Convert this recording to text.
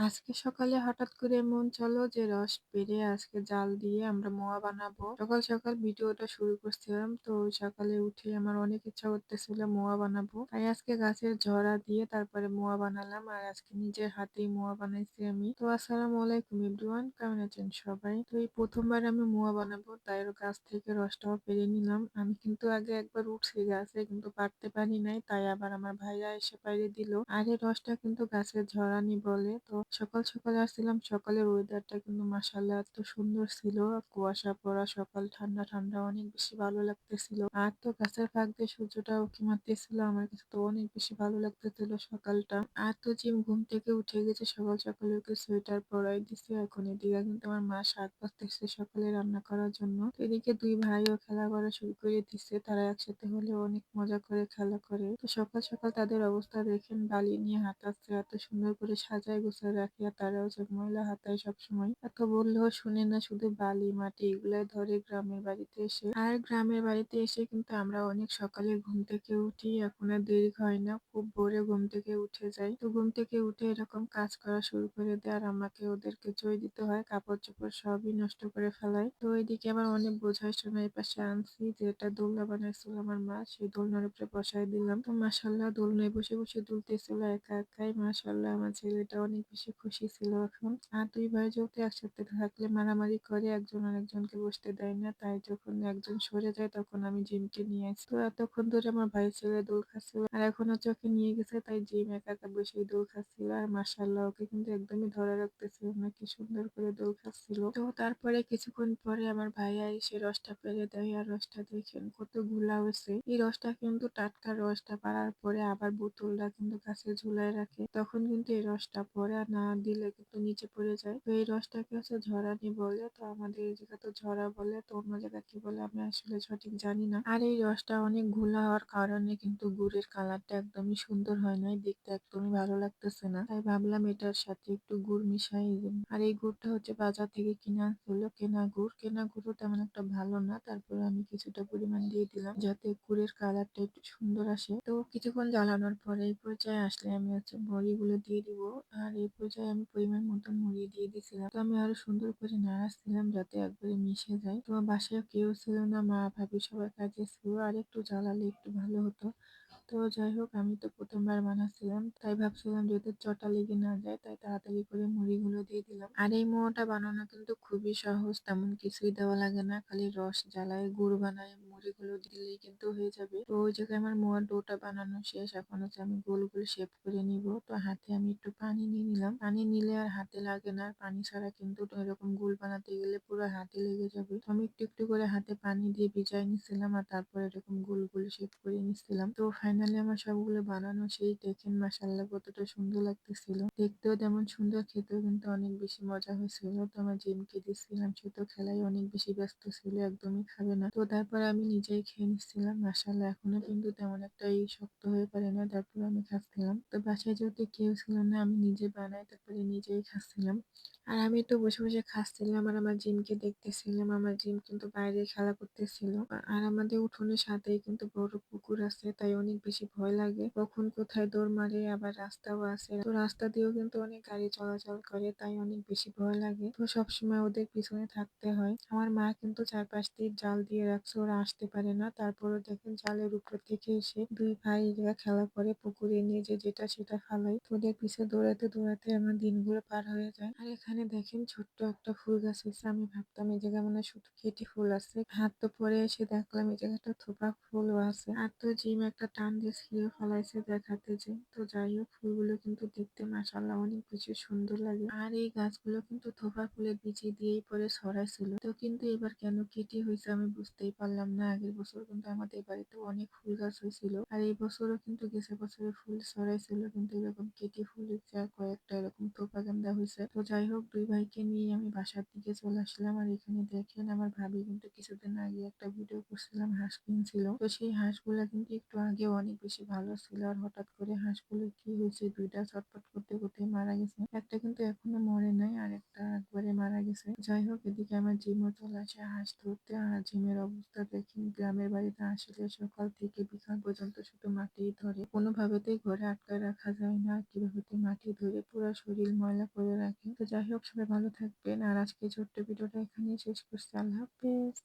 আজকে সকালে হঠাৎ করে মন চালো যে রস পেরে আজকে জাল দিয়ে আমরা মোয়া বানাবো। সকাল সকাল ভিডিওটা শুরু করছিলাম, তো ওই সকালে উঠে আমার অনেক ইচ্ছা করতেছিল মোয়া বানাবো, তাই আজকে গাছের ঝরা দিয়ে তারপরে মোয়া বানালাম। আর আজকে নিজের হাতেই মোয়া বানাইছি আমি। তো আসসালামু আলাইকুম এভরিওয়ান, কেমন আছেন সবাই? তো এই প্রথমবার আমি মোয়া বানাবো, তাই ওর গাছ থেকে রসটাও পেরে নিলাম। আমি কিন্তু আগে একবার উঠছি গাছে, কিন্তু পারতে পারি নাই, তাই আবার আমার ভাইয়া এসে পাইরে দিল। আর এই রসটা কিন্তু গাছের ঝরানি বলে। তো সকাল সকাল আসছিলাম, সকালের ওয়েদারটা কিন্তু মাশাআল্লাহ এত সুন্দর ছিল। কুয়াশা পড়া সকাল, ঠান্ডা ঠান্ডা, অনেক বেশি ভালো লাগতেছিল। আর তো গাছের ফাঁক দিয়ে সূর্যটা উঁকি মারতেছিল, আমার কাছে তো অনেক বেশি ভালো লাগতেছিল সকালটা। আর তো জিম ঘুম থেকে উঠে গেছে, সকাল সকালে ওকে সোয়েটার পরাই দিছে। এখন এদিকে কিন্তু আমার মা শাক বাছতেছে সকালে রান্না করার জন্য। তো এদিকে দুই ভাইও খেলা করা শুরু করে দিচ্ছে, তারা একসাথে হলে অনেক মজা করে খেলা করে। তো সকাল সকাল তাদের অবস্থা দেখেন, বালি নিয়ে হাঁটাচ্ছে, এত সুন্দর করে সাজায় গোছায় রাখে। আর তারাও যে ময়লা হাতায় সবসময়, এত বললেও শুনে না, শুধু বালি মাটি এগুলাই ধরে গ্রামের বাড়িতে এসে। আর গ্রামের বাড়িতে এসে কিন্তু আমরা অনেক সকালে ঘুম থেকে উঠি, এখন আর দেরি হয় না, খুব ভোরে ঘুম থেকে উঠে যাই। তো ঘুম থেকে উঠে এরকম কাজ করা শুরু করে দেয়, আর আমাকে ওদেরকে চই দিতে হয়, কাপড় চোপড় সবই নষ্ট করে ফেলাই। তো এইদিকে আবার অনেক বোঝাই শোনা এই পাশে আনছি, যে এটা দোলনা বানাইছিল আমার মা, সেই দোলনার উপরে বসাই দিলাম। তো মাশাল্লাহ দোলনায় বসে বসে দুলতেছিল একা একাই। মাশাল্লাহ আমার ছেলেটা অনেক বেশি খুশি ছিল এখন। আর দুই ভাই যেহেতু একসাথে থাকলে মারামারি করে, একজন আরেকজনকে বসতে দেয় না, তাই যখন একজন সরে যায় তখন আমি জিমকে নিয়ে আসি। তো এতক্ষণ ধরে আমার ভাই ছেলে দোল খাচ্ছিল, আর এখন হচ্ছে ওকে নিয়ে গেছে, তাই জিম একা একা বসেই দোল খাচ্ছিল। আর মাশাল্লাহ ওকে কিন্তু একদমই ধরে রাখতেছিল না, কি সুন্দর করে দোল খাচ্ছিল। তো তারপরে কিছুক্ষণ পরে আমার ভাইয়া এসে রসটা পেরে দেয়, আর রসটা দেখেন কত গুলা হয়েছে। এই রসটা কিন্তু টাটকা, রসটা পাড়ার পরে আবার বোতলটা কিন্তু গাছে ঝুলায় রাখে, তখন কিন্তু এই রসটা পরে, আর না দিলে কিন্তু নিচে পড়ে যায়। তো এই রসটাকে হচ্ছে ঝরানি বলে, তো আমাদের এই জায়গা তো ঝরা বলে, তো অন্য জায়গা কি বলে আমি আসলে সঠিক জানি না। আর এই রসটা অনেক ঘোলা হওয়ার কারণে কিন্তু গুড়ের কালারটা একদমই সুন্দর হয় নাই, দেখতে একদমই ভালো লাগতেছে না, তাই ভাবলাম এটার সাথে একটু গুড় মিশাই দিই। আর এই গুড়টা হচ্ছে বাজার থেকে কিনে আনছিল, কেনা গুড়। কেনা গুড়ও তেমন একটা ভালো না, তারপরে আমি কিছুটা পরিমাণ দিয়ে দিলাম যাতে গুড়ের কালারটা একটু সুন্দর আসে। তো কিছুক্ষণ জ্বালানোর পরে এই পর্যায়ে আসলে আমি হচ্ছে বড়িগুলো দিয়ে দিব। আর এই পর্যায়ে আমি পরিমাণ মতো মুড়ি দিয়ে দিয়েছিলাম। তো আমি আরো সুন্দর করে নাড়াচ্ছিলাম যাতে একবারে মিশে যায়। তো বাসায় কেউ ছিল না, মা ভাবি সবাই কাজে ছিল, আর একটু জ্বালালে একটু ভালো হতো। তো যাই হোক, আমি তো প্রথমবার বানাচ্ছিলাম, তাই ভাবছিলাম যদি চটা লেগে না যায়, তাই তাড়াতাড়ি করে মুড়িগুলো দিয়ে দিলাম। আর এই মোয়াটা বানানো কিন্তু খুবই সহজ, তেমন কিছুই দেওয়া লাগে না, খালি রস জ্বালায় গুড় বানায় মুড়িগুলো দিলেই কিন্তু হয়ে যাবে। তো ওই জায়গায় আমার মোয়ার ডোটা বানানো শেষ, এখন হচ্ছে আমি গোল গোল শেপ করে নিব। তো হাতে আমি একটু পানি নিয়ে নিলাম, পানি নিলে আর হাতে লাগে না, আর পানি ছাড়া কিন্তু এরকম গোল বানাতে গেলে পুরো হাতে লেগে যাবে। তো আমি একটু একটু করে হাতে পানি দিয়ে ভিজাই নিছিলাম, আর তারপর এরকম গোল গোল শেপ করে নিছিলাম। তো ফাইনালি আমার সবগুলো বানানো সেই, দেখেন মাসাল্লাহ কতটা সুন্দর লাগতেছিল, দেখতেও তেমন সুন্দর, খেতেও কিন্তু অনেক বেশি মজা হয়েছিল। তো আমার জিমকে দিচ্ছিলাম, সে তো খেলায় অনেক বেশি ব্যস্ত ছিল, একদমই খাবে না। তো তারপরে আমি নিজেই খেয়ে নিচ্ছিলাম, মাসাল্লাহ এখনো কিন্তু তেমন একটা শক্ত হয়ে পারে না, তারপর আমি খাচ্ছিলাম। তো বাসায় যেহেতু কেউ ছিল না, আমি নিজে বানাই তারপরে নিজেই খাচ্ছিলাম। আর আমি তো বসে বসে খাচ্ছিলাম, আর আমার জিমকে দেখতেছিলাম। আমার জিম কিন্তু বাইরে খেলা করতেছিল, আর আমাদের উঠোনের সাথেই কিন্তু বড় পুকুর আছে, তাই অনেক বেশি ভয় লাগে কখন কোথায় দৌড় মারে। আবার রাস্তাও আছে, তো রাস্তা দিয়েও কিন্তু অনেক গাড়ি চলাচল করে, তাই অনেক বেশি ভয় লাগে। তো সবসময় ওদের পিছনে থাকতে হয়। আমার মা কিন্তু চারপাশ দিয়ে জাল দিয়ে রাখছে, ওরা আসতে পারে না। তারপরে দেখেন জালের উপর থেকে এসে দুই ভাই এরা খেলা করে, পুকুরে নিয়ে যে যেটা সেটা ফালাই। তো ওদের পিছে দৌড়াতে দৌড়াতে আমার দিনগুলো পার হয়ে যায়। আর এখানে দেখেন ছোট্ট একটা ফুল গাছ হয়েছে, আমি ভাবতাম এই জায়গায় মানে শুধু কেটি ফুল আছে, হাত তো পরে এসে দেখলাম এই জায়গাটা থোপা ফুলও আছে। আর তো জিম একটা টান দিয়ে ছিঁড়ে ফেলাইছে দেখাতে যে। তো যাই হোক, ফুলগুলো কিন্তু দেখতে মাশাআল্লাহ অনেক বেশি সুন্দর লাগে। আর এই গাছগুলো কিন্তু থোপা ফুলের বীজ দিয়েই পরে ছড়াইছিল। তো কিন্তু এবার কেন কেটে হয়েছে আমি বুঝতেই পারলাম না। আগের বছর কিন্তু আমাদের বাড়িতে অনেক ফুল গাছ হয়েছিল, আর এই বছরও কিন্তু গেছে বছরে ফুল ছড়াইছিল, কিন্তু এরকম কেটে ফুলের যা কয়েকটা এরকম থোপা গান্দা হয়েছে। তো যাই হোক, দুই ভাইকে নিয়ে আমি বাসার দিকে চলে আসলাম। আর এখানে দেখেন আমার ভাবি কিন্তু কিছুদিন আগে একটা ভিডিও করছিলাম, হাঁস কিনছিল। তো সেই হাঁসগুলা কিন্তু একটু আগে অনেক বেশি ভালো ছিল, আর হঠাৎ করে হাঁসগুলো কি হয়েছে, দুইটা ছটফট করতে করতে মারা গেছে। একটা কিন্তু এখনো মরে নাই, আর একটা একবারে মারা গেছে। যাই হোক, এদিকে আমার জিমও চলে আসে হাঁস ধরতে, আর জিমের অবস্থা দেখে গ্রামের বাড়িতে আসলে সকাল থেকে বিকাল পর্যন্ত শুধু মাটিই ধরে। কোনোভাবেতেই ঘরে আটকায় রাখা যায় না। কিভাবে মাটি ধরে পুরা শরীর ময়লা করে রাখে। তো যাই হোক, সবাই ভালো থাকবেন। আর আজকে ছোট্ট ভিডিওটা এখানেই শেষ করছি। আল্লাহ হাফেজ।